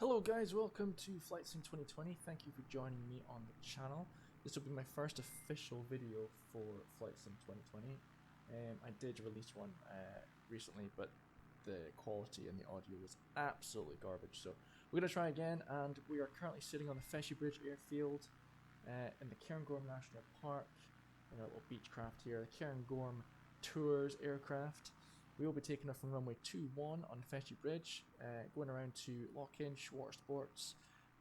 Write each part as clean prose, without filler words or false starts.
Hello guys, welcome to Flight Sim 2020. Thank you for joining me on the channel. This will be my first official video for Flight Sim 2020. I did release one recently, but the quality and the audio was absolutely garbage. So we're going to try again, and we are currently sitting on the Feshy Bridge airfield in the Cairngorm National Park. In a little Beechcraft here, the Cairngorm Tours aircraft. We will be taking off from runway 21 on Feshy Bridge, going around to Lock-In, Schwartzports,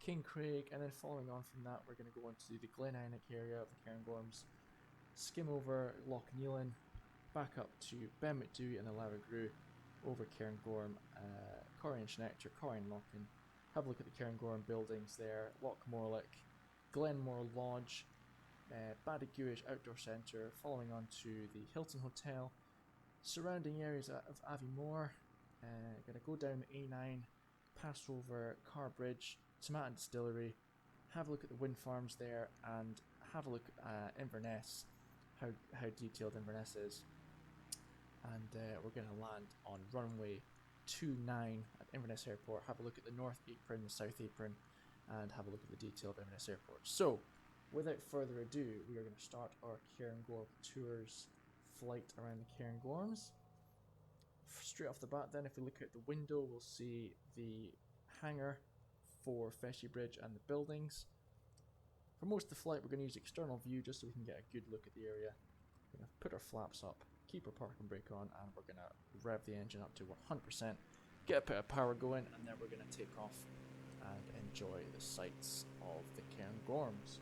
King Craig, and then following on from that we're going to go into the Glen Innock area of the Cairngorms, skim over Loch Nealon, back up to Ben McDowie and the Larragru, over Cairngorm, Corrie and Schnector, Corrie and Lock-In, have a look at the Cairngorm buildings there, Loch Morlich, Glenmore Lodge, Badiguish Outdoor Centre, following on to the Hilton Hotel, surrounding areas of Aviemore. Going to go down the A9, pass over Car Bridge, Tomatin Distillery, have a look at the wind farms there, and have a look at Inverness, how detailed Inverness is. And we're going to land on runway 29 at Inverness Airport, have a look at the North Apron, the South Apron, and have a look at the detail of Inverness Airport. So, without further ado, we are going to start our Cairngorm Tours flight around the Cairngorms. Straight off the bat then, if we look out the window, we'll see the hangar for Feshy Bridge and the buildings. For most of the flight we're going to use external view just so we can get a good look at the area. We're going to put our flaps up, keep our parking brake on, and we're going to rev the engine up to 100%, get a bit of power going, and then we're going to take off and enjoy the sights of the Cairngorms.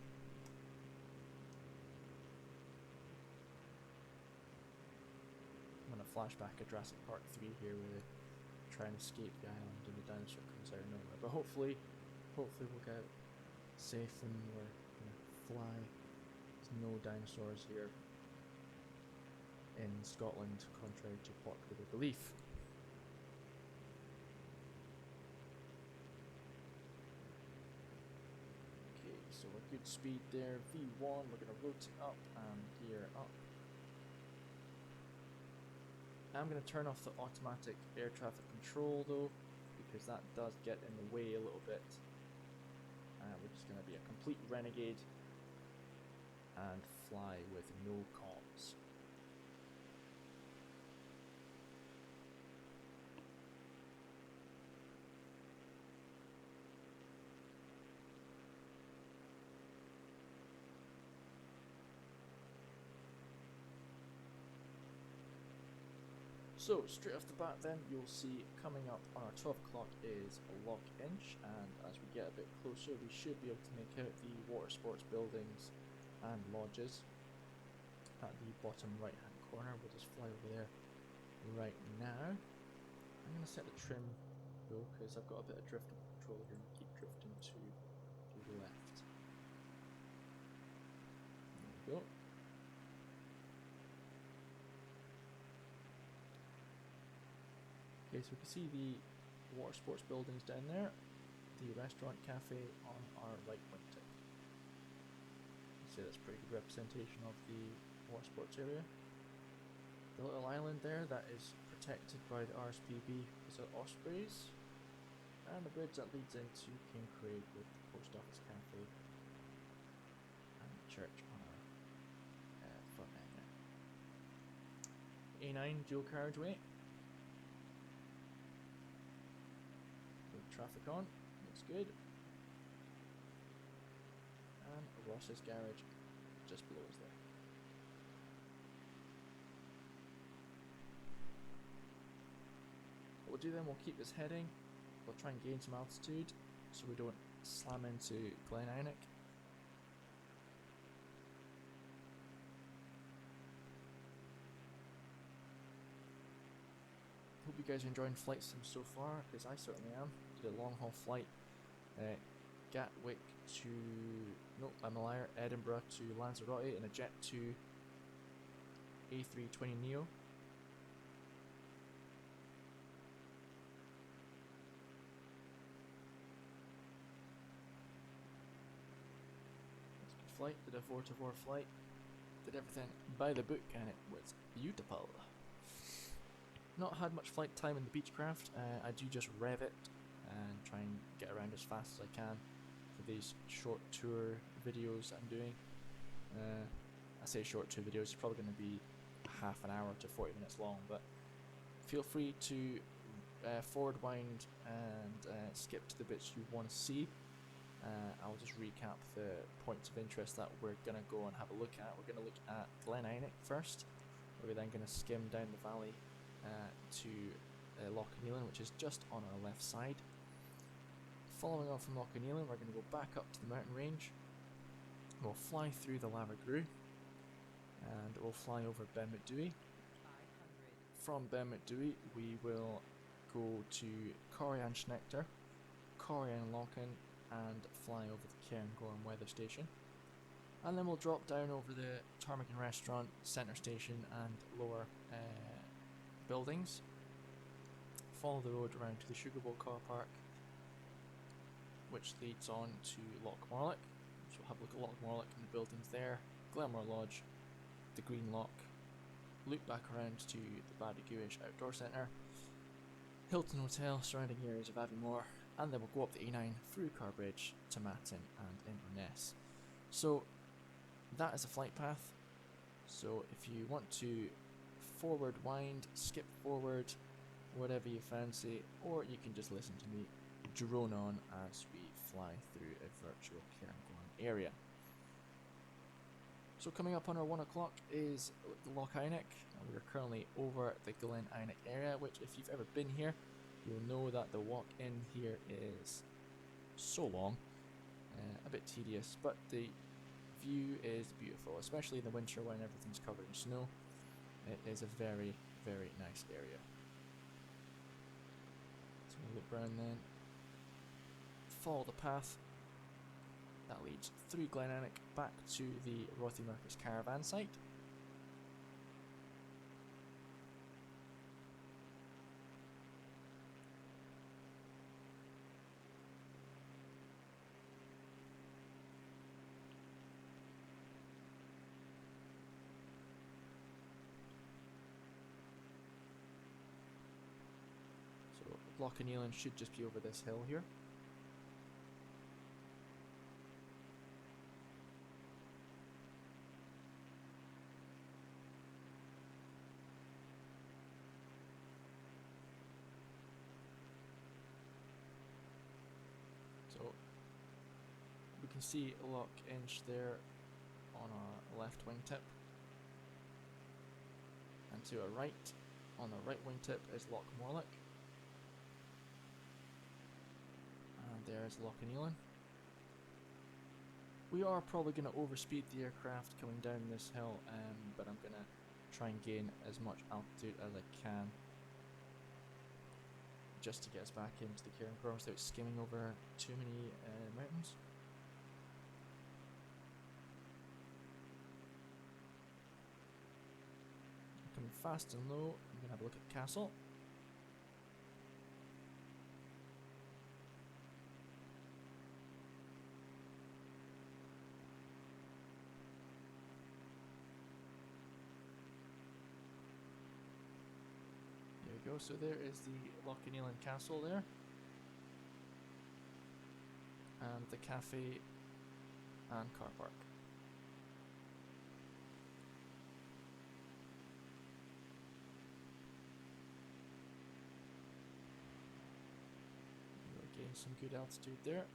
I'm going to flashback at Jurassic Park 3 here where they try and escape the island and the dinosaur comes out of nowhere. But hopefully we'll get safe and we're going to fly. There's no dinosaurs here in Scotland, contrary to popular belief. Okay, so we're good speed there. V1, we're going to rotate up and gear up. I'm going to turn off the automatic air traffic control though, because that does get in the way a little bit. We're just going to be a complete renegade and fly with no comms. So, straight off the bat then, you'll see coming up on our 12 o'clock is Lock-In, and as we get a bit closer we should be able to make out the water sports buildings and lodges at the bottom right hand corner. We'll just fly over there right now. I'm going to set the trim though, because I've got a bit of drift control here and keep drifting to the left. There we go. Okay, so we can see the water sports buildings down there, the restaurant cafe on our right wingtip. I'd say that's a pretty good representation of the water sports area. The little island there that is protected by the RSPB is at Ospreys, and the bridge that leads into King Craig with the post office cafe and the church on our front end there. A9 dual carriageway. Traffic on, looks good. And Ross's garage just below us there. What we'll do then, we'll keep this heading. We'll try and gain some altitude so we don't slam into Glen Innock. Hope you guys are enjoying Flight Sim so far, because I certainly am. Did a long haul flight, Gatwick to, nope, I'm a liar, Edinburgh to Lanzarote in a Jet 2 A320neo. That's a good flight, did a 4-to-4 flight, did everything by the book and it was beautiful. Not had much flight time in the Beechcraft. I do just rev it and try and get around as fast as I can for these short tour videos I'm doing. I say short tour videos, it's probably going to be half an hour to 40 minutes long, but feel free to forward wind and skip to the bits you want to see. I'll just recap the points of interest that we're going to go and have a look at. We're going to look at Glen Eineach first. We're then going to skim down the valley to Loch Nealon, which is just on our left side. Following on from Loch Nealon, we're going to go back up to the mountain range. We'll fly through the Lava Grue, and we'll fly over Ben Macdui. From Ben Macdui, we will go to Corian Schnechter, Corian Lochen, and fly over the Cairngorm weather station. And then we'll drop down over the Ptarmigan restaurant, centre station, and lower buildings. Follow the road around to the Sugar Bowl car park, which leads on to Loch Morlich. So we'll have a look at Loch Morlich and the buildings there, Glenmore Lodge, the Green Loch, loop back around to the Badiguish Outdoor Centre, Hilton Hotel, surrounding areas of Aviemore, and then we'll go up the A9 through Carbridge to Matton and Inverness. So that is a flight path. So if you want to forward wind, skip forward, whatever you fancy, or you can just listen to me drone on as we fly through a virtual Cairngorm area. So coming up on our 1 o'clock is Loch Eineach, and we're currently over the Glen Eineach area, which if you've ever been here, you'll know that the walk in here is so long, a bit tedious, but the view is beautiful, especially in the winter when everything's covered in snow. It is a very, very nice area. So we'll look around then, follow the path that leads through Glen Eineach back to the Rothy Mercus caravan site. So Loch Nealon should just be over this hill here. So we can see Loch Inch there on our left wingtip, and to our right, on the right wingtip is Loch Morlich, and there's Loch Nealon. We are probably going to overspeed the aircraft coming down this hill, but I'm going to try and gain as much altitude as I can, just to get us back into the Cairngorm without skimming over too many mountains. Coming fast and low, I'm going to have a look at the castle. So there is the Loch Nealon Castle there, and the cafe and car park. We'll gain some good altitude there,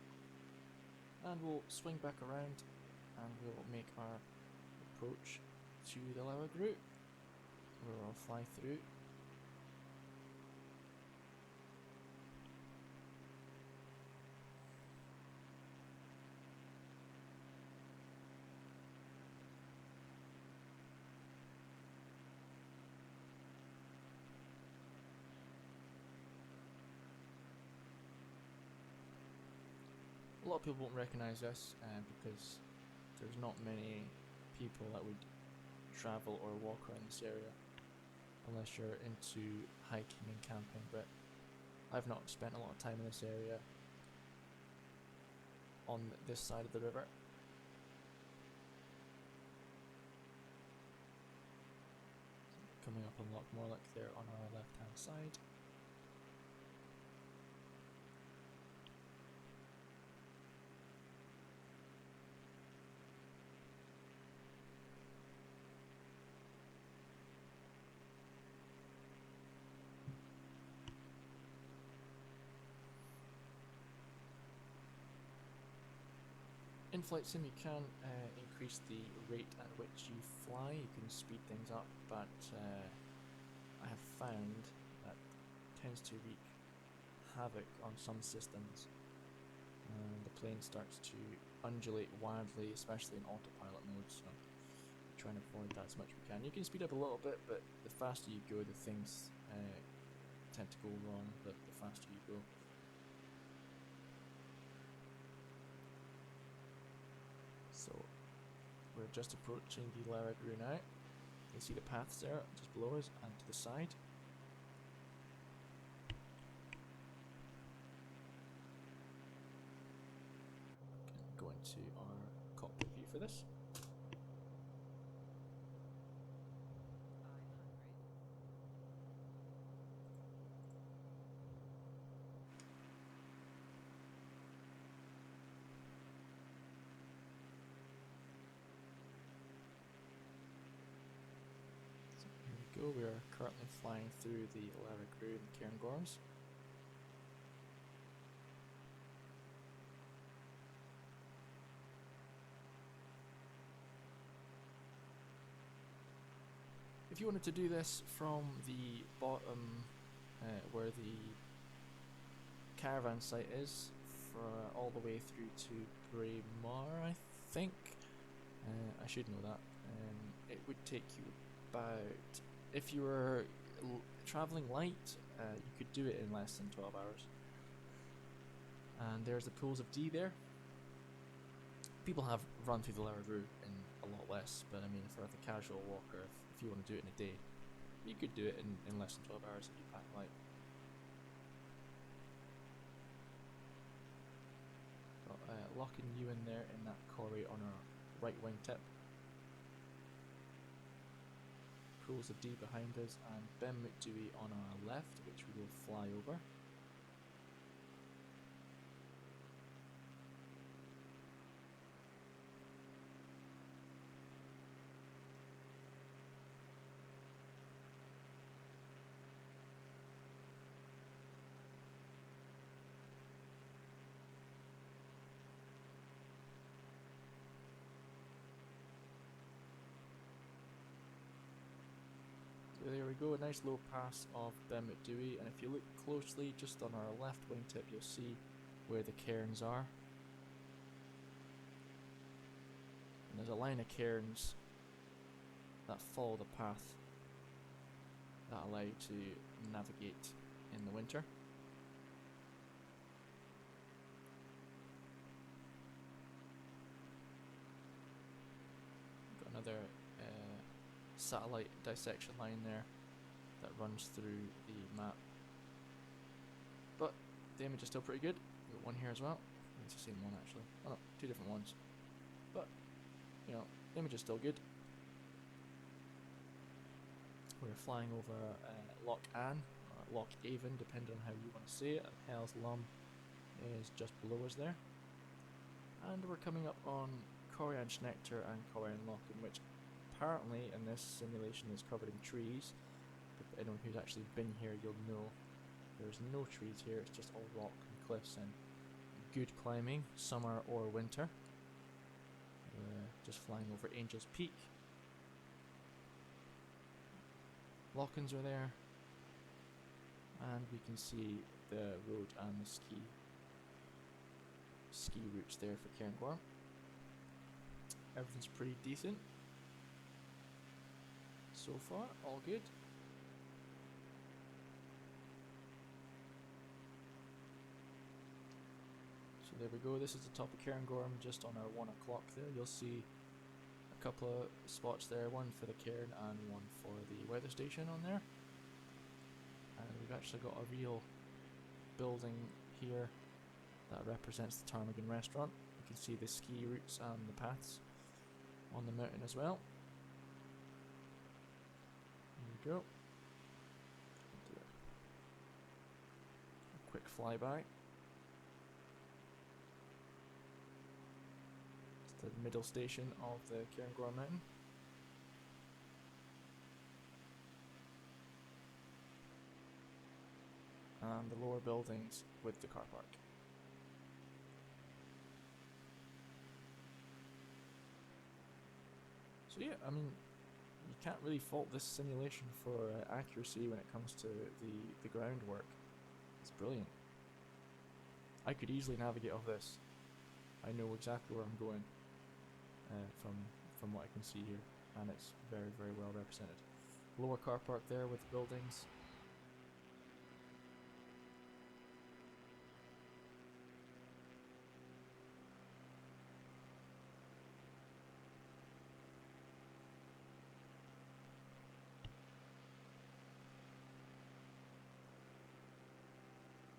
and we'll swing back around and we'll make our approach to the Lava Grue, where I'll fly through. A lot of people won't recognise this because there's not many people that would travel or walk around this area unless you're into hiking and camping, but I've not spent a lot of time in this area on this side of the river. Coming up on Loch Morlich there on our left hand side. in Flight Sim you can increase the rate at which you fly, you can speed things up, but I have found that tends to wreak havoc on some systems. The plane starts to undulate wildly, especially in autopilot mode, so try and avoid that as much as we can. You can speed up a little bit, but the faster you go, the things tend to go wrong, the faster you go. So we're just approaching the Laragru now. You can see the paths there just below us and to the side. Go into our cockpit view for this. We are currently flying through the Laragru and Cairngorms. If you wanted to do this from the bottom where the caravan site is, for all the way through to Braemar, I think. I should know that. It would take you about, if you were travelling light, you could do it in less than 12 hours. And there's the pools of D there. People have run through the Laragru in a lot less, but I mean, for the casual walker, if you want to do it in a day, you could do it in less than 12 hours if you pack light. Got locking you in there in that quarry on our right wingtip. Pools of D behind us, and Ben McDewey on our left, which we will fly over. So there we go, a nice low pass of Ben McDewey, and if you look closely just on our left wingtip, you'll see where the cairns are. And there's a line of cairns that follow the path that allow you to navigate in the winter. Got another satellite dissection line there that runs through the map, but the image is still pretty good. We've got one here as well. It's the same one actually. Oh no, two different ones, but you know, the image is still good. We're flying over Loch Anne, or Loch Avon, depending on how you want to say it. Hell's Lum is just below us there, and we're coming up on Corian Schnector and Corian Lochen, which apparently in this simulation is covered in trees. But anyone who's actually been here, you'll know there's no trees here, it's just all rock and cliffs and good climbing, summer or winter. Just flying over Angel's Peak. Lochens are there, and we can see the road and the ski routes there for Cairngorm. Everything's pretty decent so far, all good. So there we go, this is the top of Cairngorm, just on our 1 o'clock there. You'll see a couple of spots there, one for the cairn and one for the weather station on there. And we've actually got a real building here that represents the Ptarmigan restaurant. You can see the ski routes and the paths on the mountain as well. There we go. Do a quick flyby. It's the middle station of the Cairngorm mountain. And the lower buildings with the car park. So yeah, I mean, you can't really fault this simulation for accuracy when it comes to the groundwork. It's brilliant. I could easily navigate off this. I know exactly where I'm going from what I can see here, and it's very, very well represented. Lower car park there with the buildings.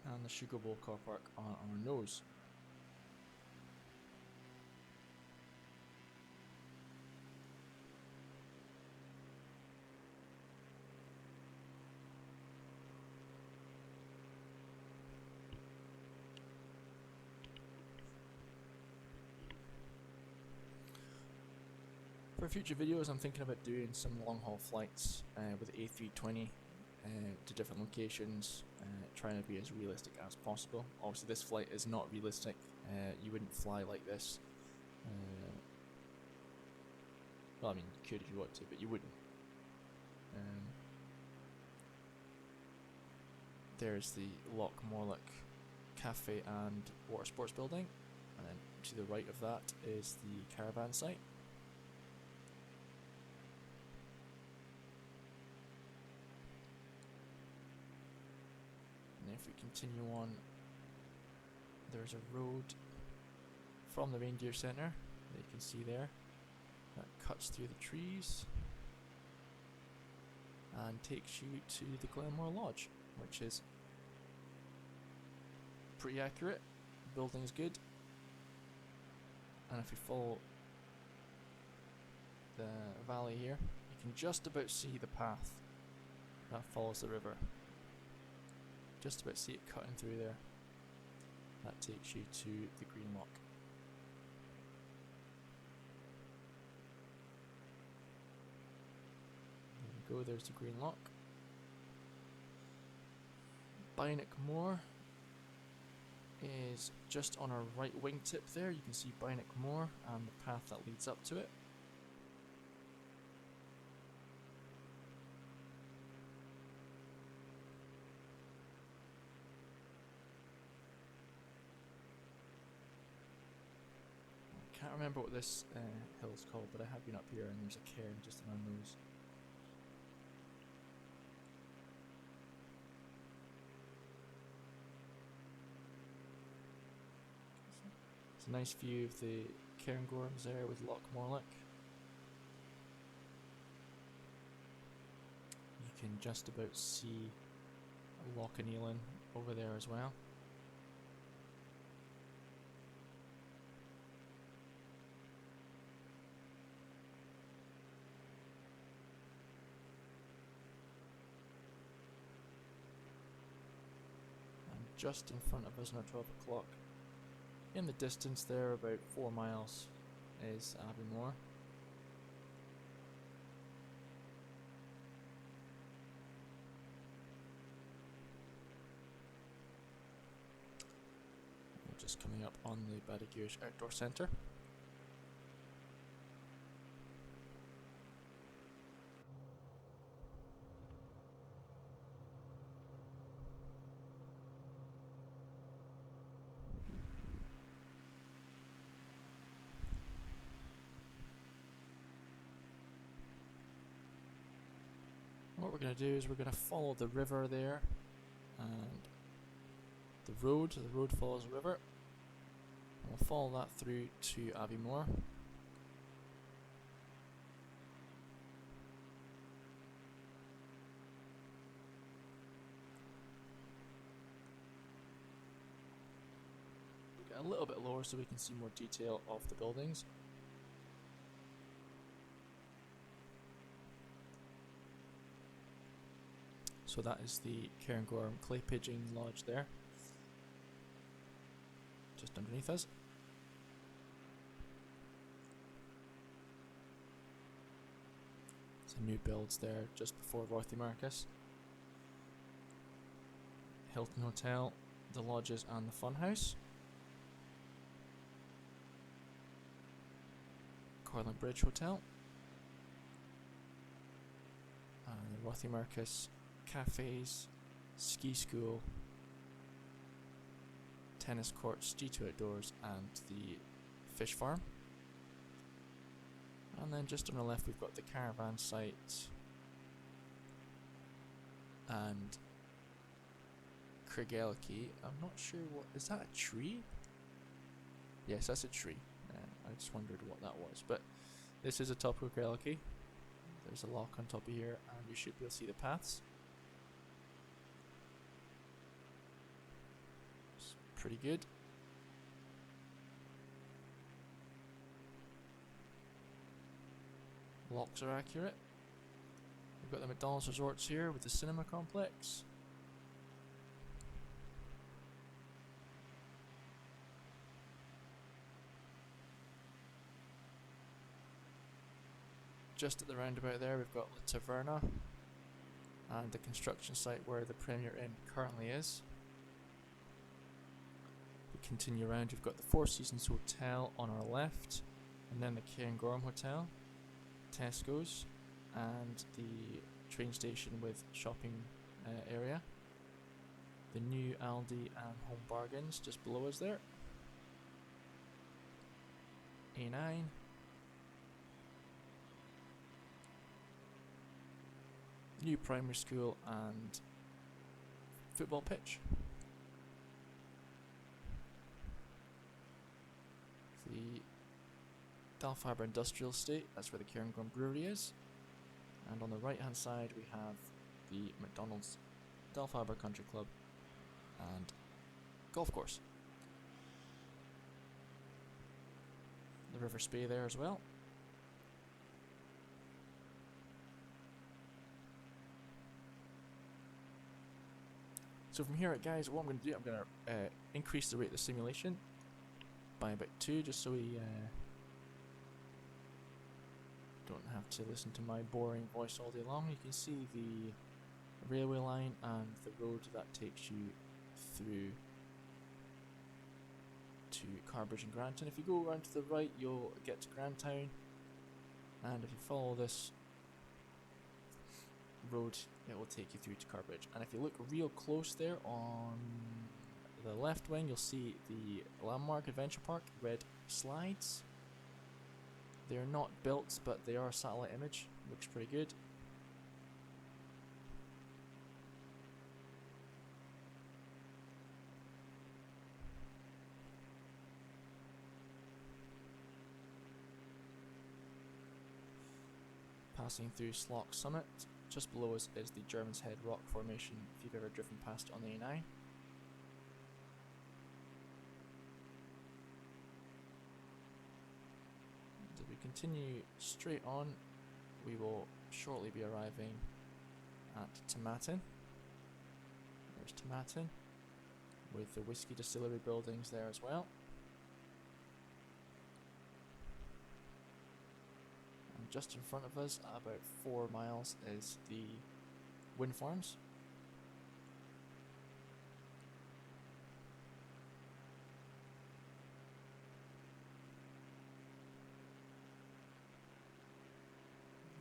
And the Sugar Bowl car park on our nose. For future videos, I'm thinking about doing some long haul flights with A320 to different locations, trying to be as realistic as possible. Obviously this flight is not realistic, you wouldn't fly like this. Well, I mean, you could if you want to, but you wouldn't. There's the Loch Morlock Cafe and Water Sports Building, and then to the right of that is the caravan site. And if we continue on, there's a road from the Reindeer Centre that you can see there that cuts through the trees and takes you to the Glenmore Lodge, which is pretty accurate. The building's good, and if you follow the valley here, you can just about see the path that follows the river. Just about see it cutting through there. That takes you to the Green Lock. There we go, there's the Green Lock. Moor is just on our right wingtip there. You can see Moor and the path that leads up to it. I can't remember what this hill's called, but I have been up here and there's a cairn just on our nose. It's a nice view of the Cairngorms there with Loch Morlock. You can just about see Loch Elan over there as well. And just in front of us now, 12 o'clock. In the distance there, about 4 miles, is Aviemore. We're just coming up on the Badagir's Outdoor Centre. What we're going to do is we're going to follow the river there, and the road follows the river, and we'll follow that through to Aviemore. We'll get a little bit lower so we can see more detail of the buildings. So that is the Cairngorm Clay Pigeon Lodge there, just underneath us. Some new builds there just before Rothy Marcus. Hilton Hotel, the lodges and the funhouse. Corland Bridge Hotel. Rothy Marcus, cafes, ski school, tennis courts, G2 Outdoors, and the fish farm. And then just on the left we've got the caravan site and Craigelkey. I'm not sure what is that, a tree? Yes, that's a tree. I just wondered what that was, but this is a top of Craigelkey. There's a lock on top of here, and you should be able to see the paths. It's pretty good. Locks are accurate. We've got the McDonald's resorts here with the cinema complex. Just at the roundabout there we've got the Taverna and the construction site where the Premier Inn currently is. We continue around, we've got the Four Seasons Hotel on our left, and then the Cairngorm Hotel, Tesco's, and the train station with shopping area. The new Aldi and Home Bargains just below us there. A9. New primary school and football pitch. The Dalfarber Industrial Estate, that's where the Cairngorm Brewery is. And on the right hand side we have the McDonald's Dalfarber Country Club and golf course. The River Spey there as well. So from here, guys, what I'm going to do, I'm going to increase the rate of the simulation by about 2, just so we don't have to listen to my boring voice all day long. You can see the railway line and the road that takes you through to Carbridge and Grantown. If you go around to the right, you'll get to Grantown, and if you follow this road, it will take you through to Carbridge. And if you look real close there on the left wing, you'll see the Landmark Adventure Park red slides. They're not built, but they are a satellite image. Looks pretty good. Passing through Slough Summit. Just below us is the German's Head rock formation, if you've ever driven past on the A9. As we continue straight on, we will shortly be arriving at Tomatin. There's Tomatin, with the whiskey distillery buildings there as well. And just in front of us, about 4 miles, is the wind farms.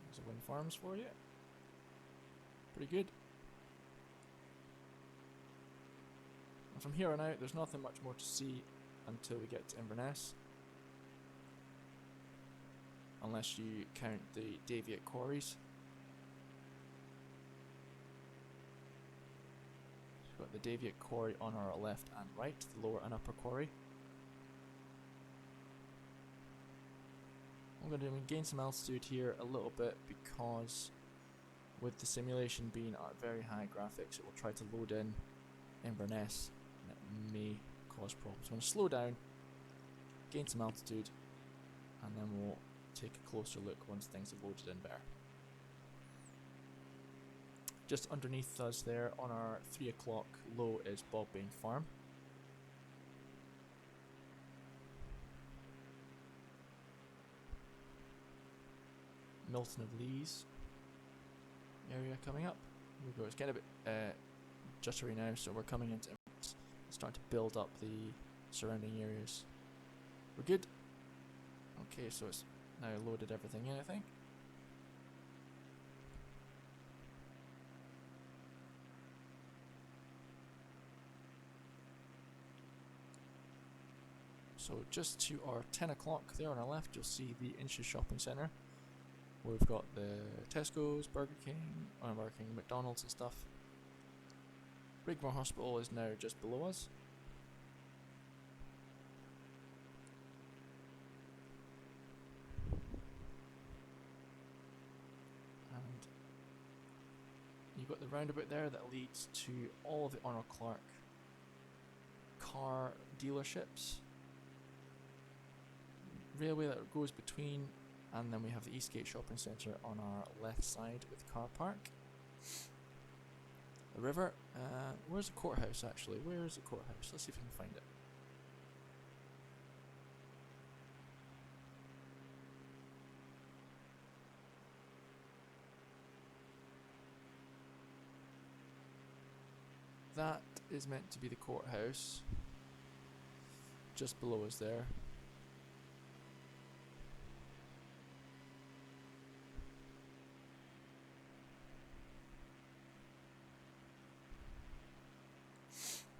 There's the wind farms for you. Pretty good. And from here on out, there's nothing much more to see until we get to Inverness. Unless you count the Daviate quarries. We've got the Daviate quarry on our left and right, the lower and upper quarry. I'm going to gain some altitude here a little bit because with the simulation being at very high graphics, it will try to load in Inverness and it may cause problems. So I'm going to slow down, gain some altitude, and then we'll take a closer look once things have loaded in better. Just underneath us there on our 3 o'clock low is Bobbain Farm. Milton of Lees area coming up. Here we go. It's getting a bit jittery now, so we're coming into starting to build up the surrounding areas. We're good. Okay, so it's now loaded everything in, I think. So just to our 10 o'clock there on our left, you'll see the Inches Shopping Centre. We've got the Tesco's, Burger King, McDonald's and stuff. Aviemore Hospital is now just below us. And you've got the roundabout there that leads to all of the Arnold Clark car dealerships. Railway that goes between, and then we have the Eastgate Shopping Centre on our left side with car park. The river. Where's the courthouse actually? Where is the courthouse? Let's see if we can find it. That is meant to be the courthouse. Just below us there.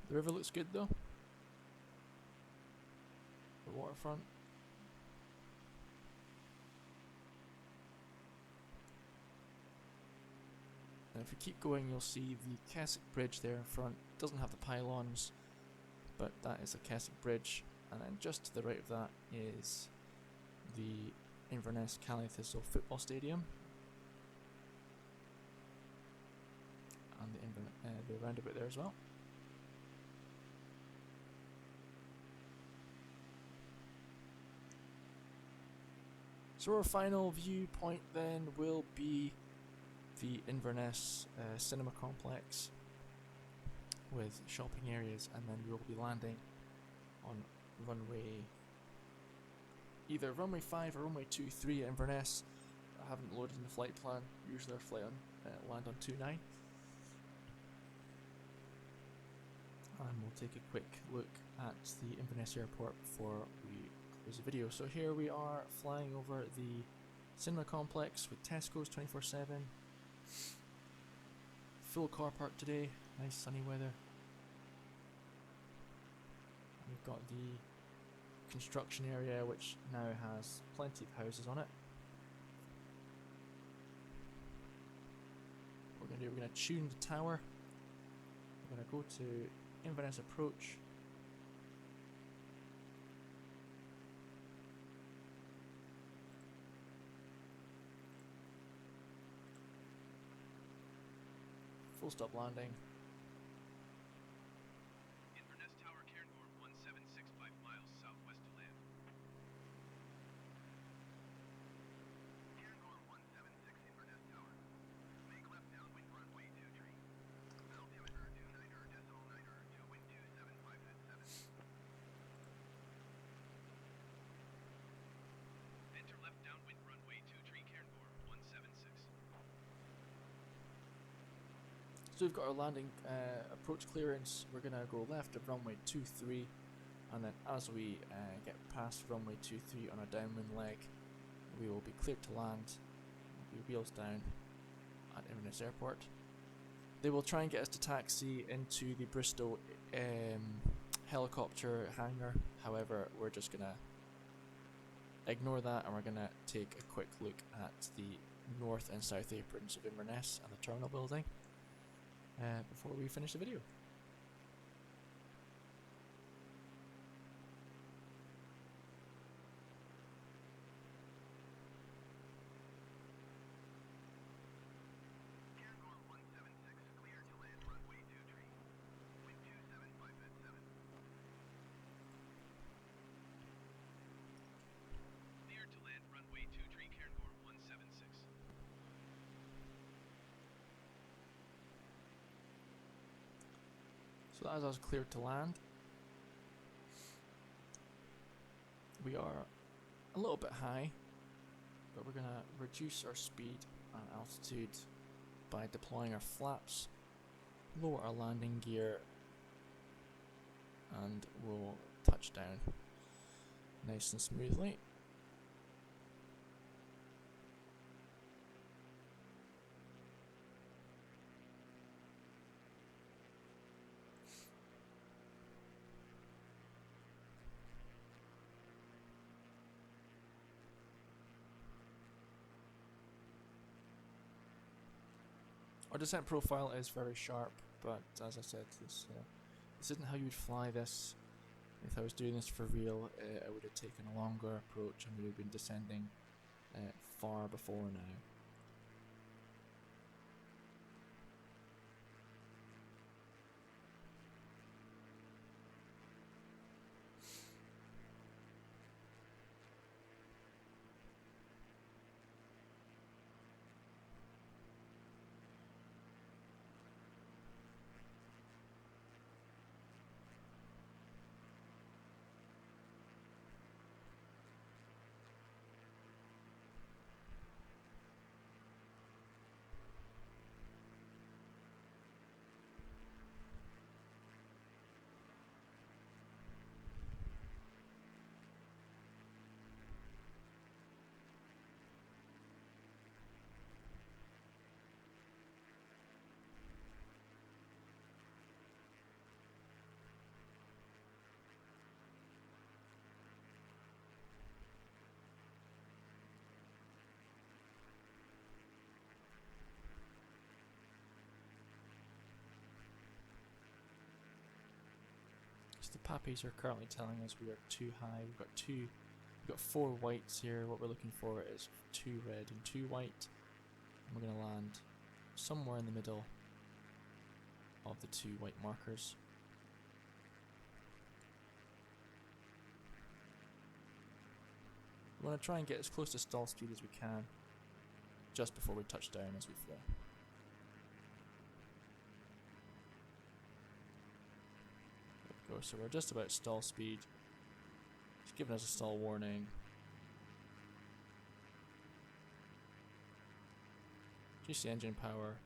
The river looks good though. The waterfront. And if you keep going, you'll see the Keswick Bridge there in front. Doesn't have the pylons, but that is a Keswick Bridge. And then just to the right of that is the Inverness Caley Thistle Football Stadium. And the roundabout there as well. So our final viewpoint then will be the Inverness Cinema Complex with shopping areas, and then we'll be landing on either runway 5 or runway 23 at Inverness. I haven't loaded in the flight plan. Usually our flight land on 29. And we'll take a quick look at the Inverness airport before we close the video. So here we are flying over the cinema complex with Tesco's 24/7. Full car park today, nice sunny weather. And we've got the construction area which now has plenty of houses on it. What we're going to tune the tower. We're going to go to Inverness Approach. Full stop landing. Inverness Tower, Cairngorm, 1765 miles southwest to land. Cairngorm 176 Inverness Tower. Make left downwind runway 23. Altimeter 29er, to wind 275 at 7. Enter left downwind runway 23 Cairngorm 176. So we've got our landing approach clearance. We're going to go left of runway 23, and then as we get past runway 23 on our downwind leg, we will be cleared to land. We'll be wheels down at Inverness Airport. They will try and get us to taxi into the Bristol helicopter hangar. However, we're just going to ignore that, and we're going to take a quick look at the north and south aprons of Inverness and the terminal building before we finish the video. Cairngorm 176, clear to land runway 23. Wind 275 at 7. Clear to land runway 23 Cairngorm 176. So as I was cleared to land, we are a little bit high, but we're going to reduce our speed and altitude by deploying our flaps, lower our landing gear, and we'll touch down nice and smoothly. Our descent profile is very sharp, but as I said, this isn't how you would fly this. If I was doing this for real, I would have taken a longer approach and we would have been descending far before now. The pappies are currently telling us we are too high. We've got 4 whites here. What we're looking for is 2 red and 2 white. And we're going to land somewhere in the middle of the 2 white markers. We want to try and get as close to stall speed as we can just before we touch down as we fly. So we're just about stall speed. It's giving us a stall warning. GC engine power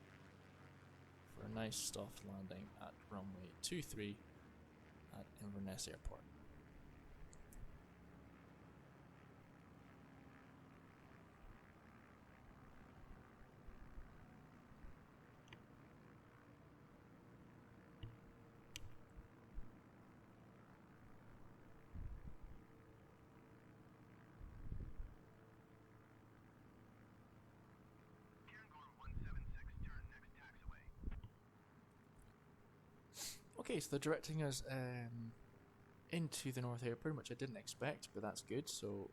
for a nice soft landing at runway 23 at Inverness Airport. Okay, so they're directing us into the North Apron, which I didn't expect, but that's good. So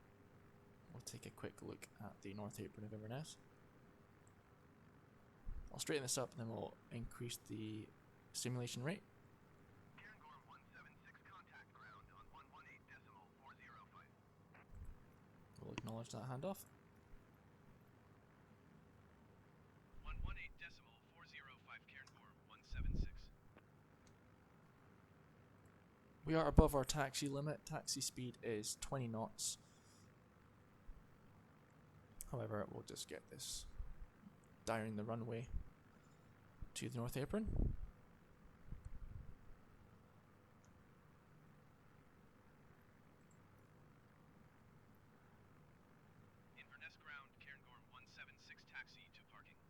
we'll take a quick look at the North Apron of Inverness. I'll straighten this up and then we'll increase the simulation rate. Cairngorm 176 contact ground on 118.405. We'll acknowledge that handoff. 118.405 Cairngorm 176. We are above our taxi limit. Taxi speed is 20 knots. However, we'll just get this down the runway to the North Apron. Inverness ground, Cairngorm 176 taxi to parking.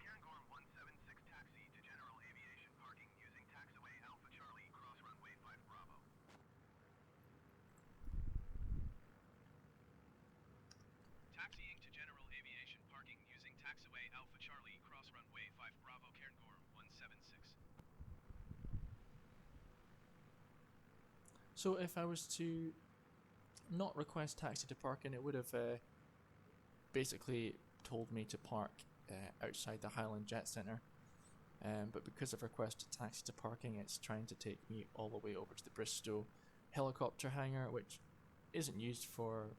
Cairngorm 176 taxi to general aviation parking using taxiway Alpha Charlie cross runway 5 Bravo. Taxiing to general aviation parking using taxiway Alpha Charlie cross runway 5 Bravo Cairngorm 176. So if I was to not request taxi to park in, it would have basically told me to park outside the Highland Jet Centre. But because I've requested taxi to parking, it's trying to take me all the way over to the Bristow helicopter hangar, which isn't used for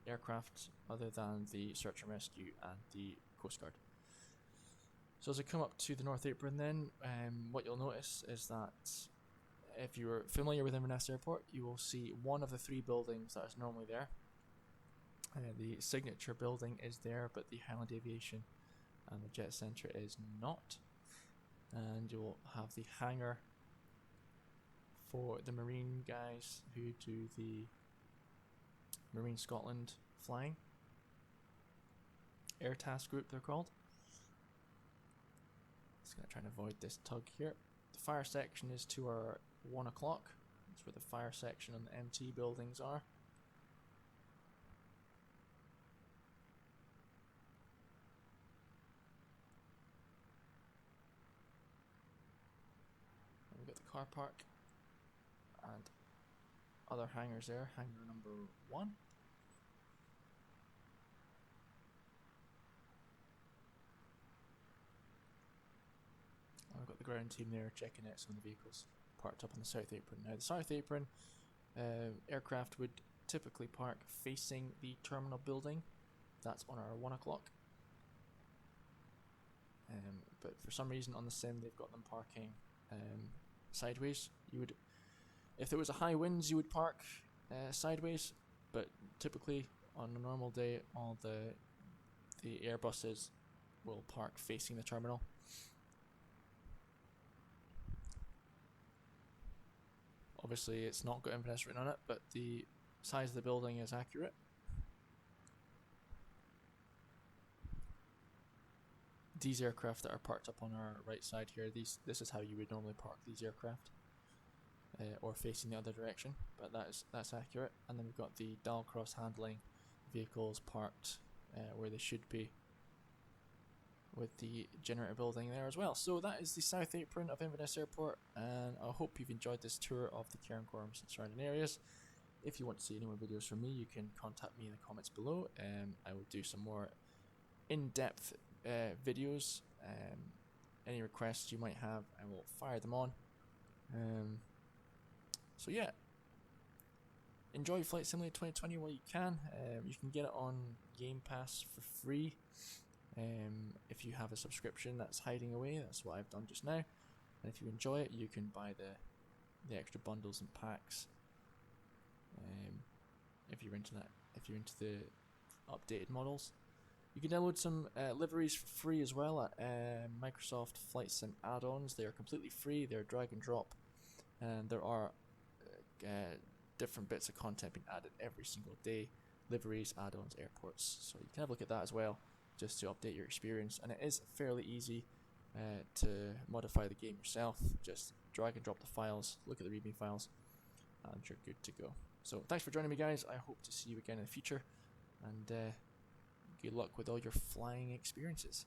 aircraft other than the search and rescue and the Coast Guard. So as I come up to the North Apron then, what you'll notice is that if you're familiar with Inverness Airport, you will see one of the 3 buildings that is normally there. The signature building is there, but the Highland Aviation and the Jet Centre is not. And you'll have the hangar for the Marine guys who do the Marine Scotland flying. Air Task Group they're called. Just going to try and avoid this tug here. The fire section is to our 1 o'clock. That's where the fire section and the MT buildings are. car park and other hangars there. Hangar number 1. I've got the ground team there checking out some of the vehicles parked up on the south apron. Now the south apron aircraft would typically park facing the terminal building. That's on our 1 o'clock. But for some reason on the sim they've got them parking sideways. You would, if there was a high winds, you would park sideways, but typically on a normal day all the Airbuses will park facing the terminal. Obviously it's not got Inverness written on it, but the size of the building is accurate. These aircraft that are parked up on our right side here, this is how you would normally park these aircraft, or facing the other direction, but that's accurate. And then we've got the dial cross handling vehicles parked where they should be, with the generator building there as well. So that is the south apron of Inverness Airport, and I hope you've enjoyed this tour of the Cairngorm and surrounding areas. If you want to see any more videos from me, you can contact me in the comments below. I will do some more in-depth videos. Any requests you might have, I will fire them on. So yeah, enjoy Flight Simulator 2020 while you can. You can get it on Game Pass for free. If you have a subscription that's hiding away, that's what I've done just now. And if you enjoy it, you can buy the extra bundles and packs. If you're into that, if you're into the updated models, you can download some liveries for free as well at Microsoft Flight Sim add-ons. They are completely free. They're drag and drop, and there are different bits of content being added every single day. Liveries, add-ons, airports. So you can have a look at that as well, just to update your experience. And it is fairly easy to modify the game yourself. Just drag and drop the files, look at the readme files, and you're good to go. So thanks for joining me, guys. I hope to see you again in the future, and good luck with all your flying experiences.